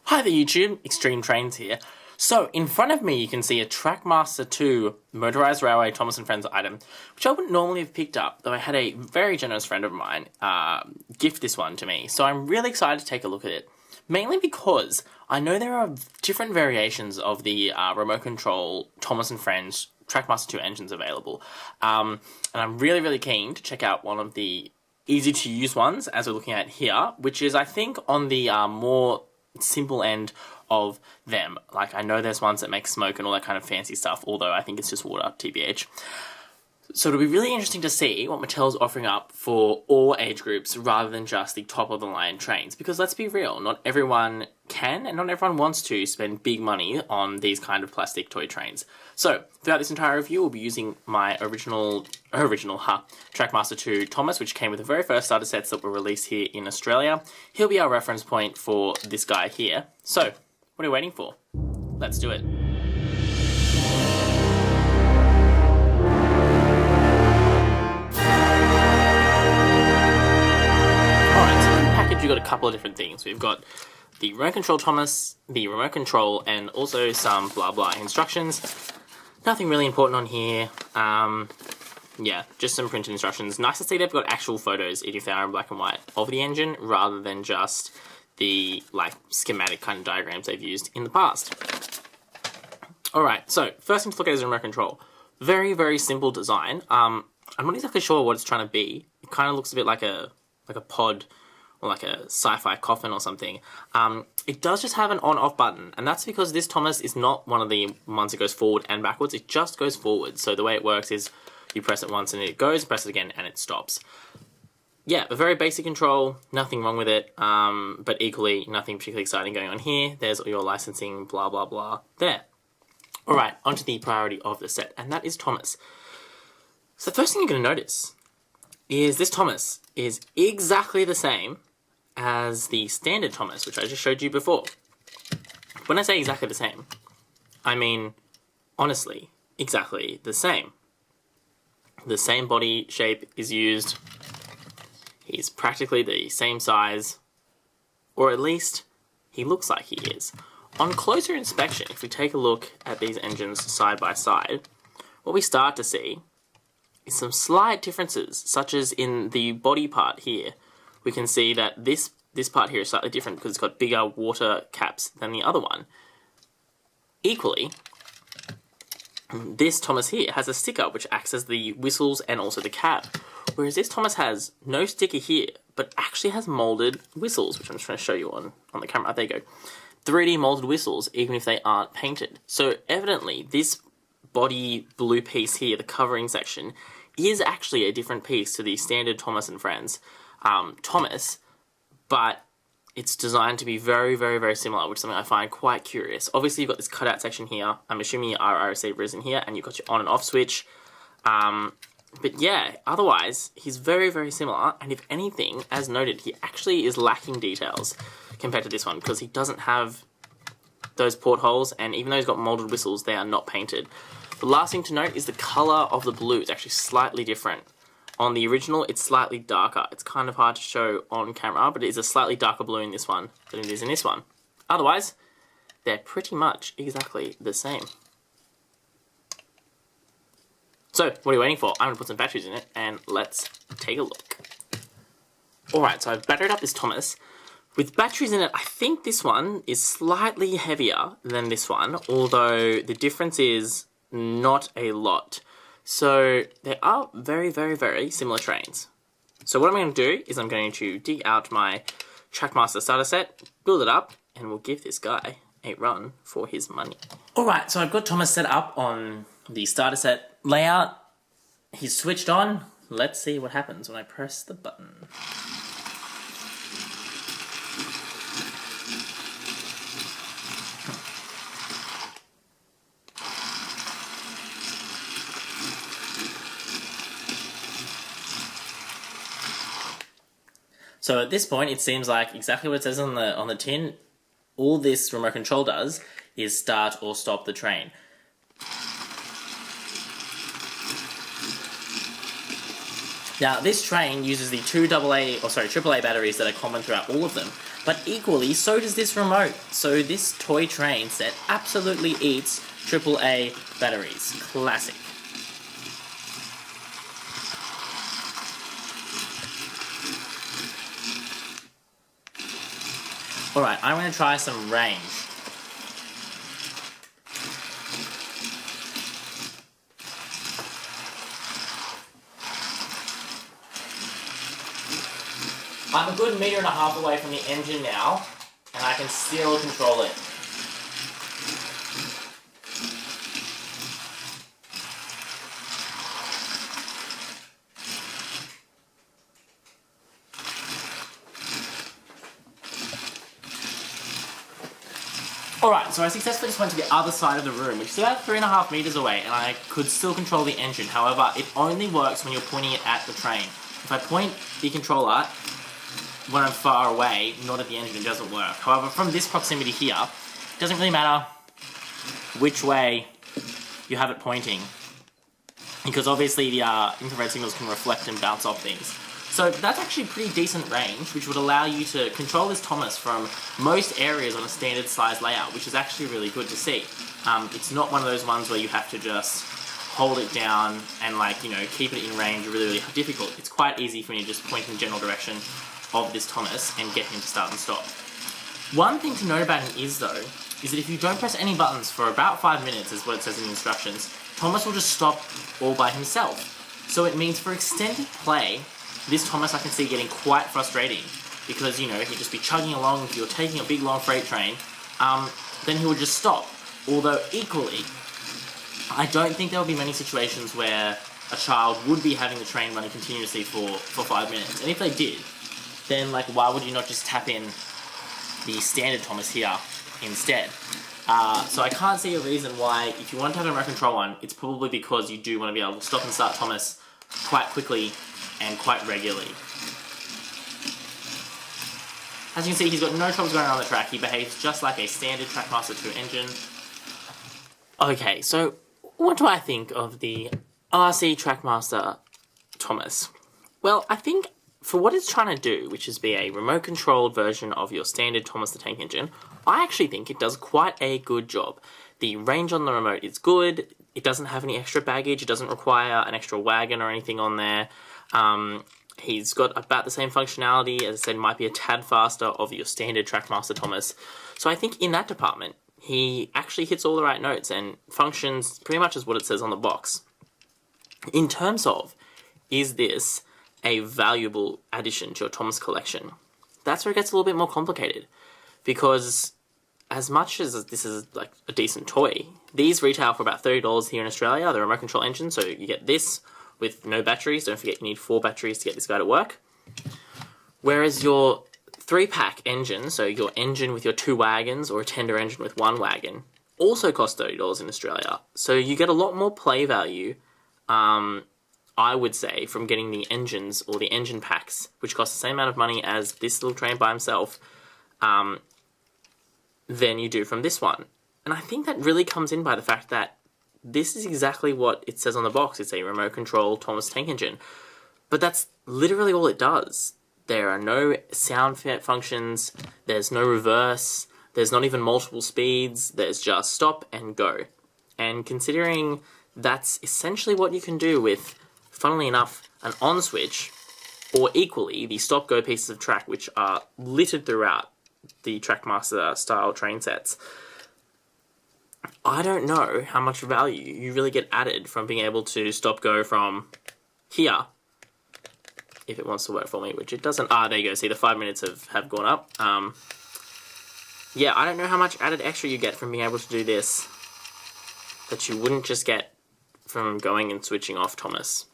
Hi there YouTube, XtremeTrainz here. So, in front of me you can see a Trackmaster 2 Motorized Railway Thomas & Friends item, which I wouldn't normally have picked up, though I had a very generous friend of mine gift this one to me. So I'm really excited to take a look at it. Mainly because I know there are different variations of the remote control Thomas & Friends Trackmaster 2 engines available. And I'm really keen to check out one of the easy to use ones, as we're looking at here, which is I think on the more simple end of them. Like, I know there's ones that make smoke and all that kind of fancy stuff, although I think it's just water, TBH. So it'll be really interesting to see what Mattel's offering up for all age groups rather than just the top of the line trains. Because let's be real, not everyone can and not everyone wants to spend big money on these kind of plastic toy trains. So throughout this entire review, we'll be using my original Trackmaster 2 Thomas, which came with the very first starter sets that were released here in Australia. He'll be our reference point for this guy here. So, what are we waiting for? Let's do it. You've got a couple of different things. We've got the remote control Thomas, the remote control, and also some blah blah instructions. Nothing really important on here. Yeah, just some printed instructions. Nice to see they've got actual photos, even if they are in black and white, of the engine, rather than just the schematic kind of diagrams they've used in the past. Alright, so first thing to look at is the remote control. Very simple design. I'm not exactly sure what it's trying to be. It kind of looks a bit like a pod, or like a sci-fi coffin or something. It does just have an on-off button, and that's because this Thomas is not one of the ones that goes forward and backwards, it just goes forward. So the way it works is you press it once and it goes, press it again and it stops. Yeah, a very basic control, nothing wrong with it, but equally nothing particularly exciting going on here. There's all your licensing, blah blah blah, there. Alright, onto the priority of the set, and that is Thomas. So the first thing you're going to notice is this Thomas is exactly the same as the standard Thomas, which I just showed you before. When I say exactly the same, I mean, honestly, exactly the same. The same body shape is used. He's practically the same size, or at least he looks like he is. On closer inspection, if we take a look at these engines side by side, what we start to see is some slight differences, such as in the body part here. We can see that this part here is slightly different because it's got bigger water caps than the other one. Equally, this Thomas here has a sticker which acts as the whistles and also the cap, whereas this Thomas has no sticker here, but actually has molded whistles, which I'm just going to show you on the camera. There you go. 3D molded whistles, even if they aren't painted. So evidently, this body blue piece here, the covering section, is actually a different piece to the standard Thomas & Friends Thomas, but it's designed to be very similar, which is something I find quite curious. Obviously, you've got this cutout section here. I'm assuming your RR receiver is in here, and you've got your on and off switch. But yeah, otherwise, he's very similar, and if anything, as noted, he actually is lacking details compared to this one, because he doesn't have those portholes, and even though he's got molded whistles, they are not painted. The last thing to note is the colour of the blue is actually slightly different. On the original, it's slightly darker. It's kind of hard to show on camera, but it is a slightly darker blue in this one than it is in this one. Otherwise, they're pretty much exactly the same. So, what are you waiting for? I'm going to put some batteries in it, and let's take a look. Alright, so I've battered up this Thomas. With batteries in it, I think this one is slightly heavier than this one, although the difference is not a lot. So they are very similar trains. So what I'm going to do is I'm going to dig out my Trackmaster starter set, build it up, and we'll give this guy a run for his money. Alright, so I've got Thomas set up on the starter set layout. He's switched on. Let's see what happens when I press the button. So at this point, it seems like exactly what it says on the tin. All this remote control does is start or stop the train. Now, this train uses the AAA batteries that are common throughout all of them. But equally, so does this remote. So this toy train set absolutely eats AAA batteries. Classic. Alright, I'm going to try some range. I'm a good meter and a half away from the engine now, and I can still control it. Alright, so I successfully just went to the other side of the room, which is about 3.5 meters away, and I could still control the engine. However, it only works when you're pointing it at the train. If I point the controller when I'm far away, not at the engine, it doesn't work. However, from this proximity here, it doesn't really matter which way you have it pointing, because obviously the infrared signals can reflect and bounce off things. So that's actually pretty decent range, which would allow you to control this Thomas from most areas on a standard size layout, which is actually really good to see. It's not one of those ones where you have to just hold it down and, like, you know, keep it in range really, really difficult. It's quite easy for me to just point in the general direction of this Thomas and get him to start and stop. One thing to note about him is, though, is that if you don't press any buttons for about 5 minutes, is what it says in the instructions, Thomas will just stop all by himself. So it means for extended play, this Thomas I can see getting quite frustrating, because, you know, he'd just be chugging along if you're taking a big long freight train, then he would just stop. Although equally, I don't think there will be many situations where a child would be having the train running continuously for 5 minutes. And if they did, then, like, why would you not just tap in the standard Thomas here instead? So I can't see a reason why, if you want to have a remote control one, it's probably because you do want to be able to stop and start Thomas quite quickly and quite regularly. As you can see, he's got no troubles going around the track. He behaves just like a standard Trackmaster 2 engine. Okay, so what do I think of the RC Trackmaster Thomas? Well, I think for what it's trying to do, which is be a remote-controlled version of your standard Thomas the Tank Engine, I actually think it does quite a good job. The range on the remote is good, it doesn't have any extra baggage, it doesn't require an extra wagon or anything on there. He's got about the same functionality, as I said, might be a tad faster of your standard Trackmaster Thomas. So I think in that department, he actually hits all the right notes and functions pretty much as what it says on the box. In terms of, is this a valuable addition to your Thomas collection? That's where it gets a little bit more complicated, because as much as this is like a decent toy, these retail for about $30 here in Australia, the remote control engine, so you get this with no batteries. Don't forget you need 4 batteries to get this guy to work. Whereas your 3-pack engine, so your engine with your 2 wagons or a tender engine with 1 wagon, also costs $30 in Australia. So you get a lot more play value, I would say, from getting the engines or the engine packs, which cost the same amount of money as this little train by himself, than you do from this one. And I think that really comes in by the fact that this is exactly what it says on the box. It's a remote control Thomas Tank Engine. But that's literally all it does. There are no sound functions, there's no reverse, there's not even multiple speeds, there's just stop and go. And considering that's essentially what you can do with, funnily enough, an on switch, or equally the stop-go pieces of track, which are littered throughout the Trackmaster style train sets, I don't know how much value you really get added from being able to stop-go from here, if it wants to work for me, which it doesn't. Ah, there you go, see the 5 minutes have gone up. Yeah, I don't know how much added extra you get from being able to do this that you wouldn't just get from going and switching off Thomas.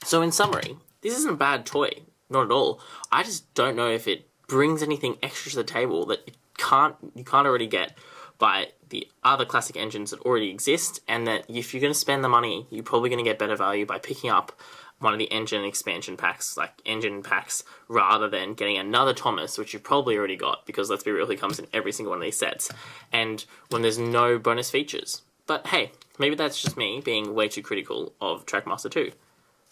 So in summary, this isn't a bad toy, not at all. I just don't know if it brings anything extra to the table that you can't already get by the other classic engines that already exist, and that if you're going to spend the money, you're probably going to get better value by picking up one of the engine expansion packs, like engine packs, rather than getting another Thomas, which you've probably already got, because let's be real, he comes in every single one of these sets, and when there's no bonus features. But hey, maybe that's just me being way too critical of Trackmaster 2.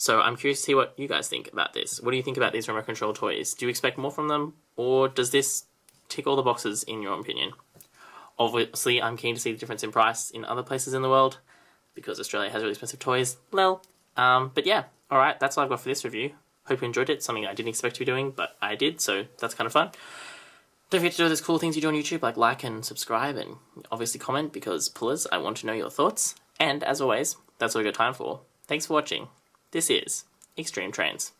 So I'm curious to see what you guys think about this. What do you think about these remote control toys? Do you expect more from them, or does this tick all the boxes in your opinion? Obviously, I'm keen to see the difference in price in other places in the world, because Australia has really expensive toys. Lol. But yeah, alright, that's all I've got for this review. Hope you enjoyed it. Something I didn't expect to be doing, but I did, so that's kind of fun. Don't forget to do those cool things you do on YouTube, like and subscribe, and obviously comment, because pullers, I want to know your thoughts. And as always, that's all we got time for. Thanks for watching. This is XtremeTrainz.